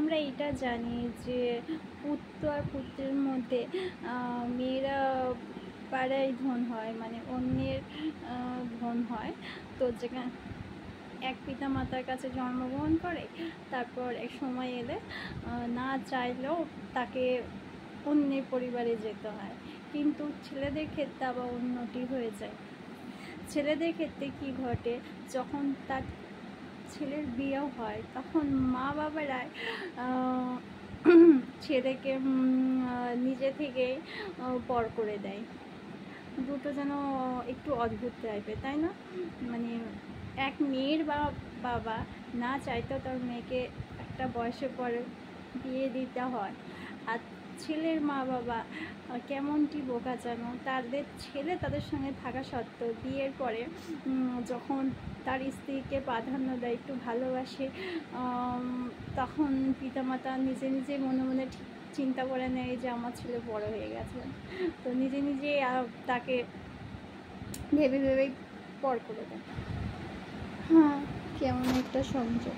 আমরা এটা জানি যে পুত্র আর পুত্রের মধ্যে মেয়েরা পাড়ায় ধন হয়, মানে অন্যের ধন হয়। তো যেখানে এক পিতা মাতার কাছে জন্মগ্রহণ করে, তারপর এক সময় এলে না চাইলেও তাকে অন্যের পরিবারে যেতে হয়। কিন্তু ছেলেদের ক্ষেত্রে আবার উন্নতি হয়ে যায়। ছেলেদের ক্ষেত্রে কি ঘটে, যখন তার ছেলের বিয়েও হয় তখন মা বাবারা ছেলেকে নিজে থেকে পর করে দেয়। দুটো যেন একটু অদ্ভুত টাইপের, তাই না? মানে এক মেয়ের বাবা না চাইতেও তার মেয়েকে একটা বয়সের পরে বিয়ে দিতে হয়, আর ছেলের মা বাবা কেমনটি বোকা যেন, তাদের ছেলে তাদের সঙ্গে থাকা সত্ত্বেও বিয়ের পরে যখন তার স্ত্রীকে প্রাধান্য দেয়, একটু ভালোবাসে, তখন পিতামাতা নিজে নিজে মনে মনে চিন্তা করে নেয় যে আমার ছেলে বড় হয়ে গেছে, তো নিজে নিজে তাকে ভেবে ভেবেই পর করে দেয়। হ্যাঁ, কেমন একটা সংযোগ।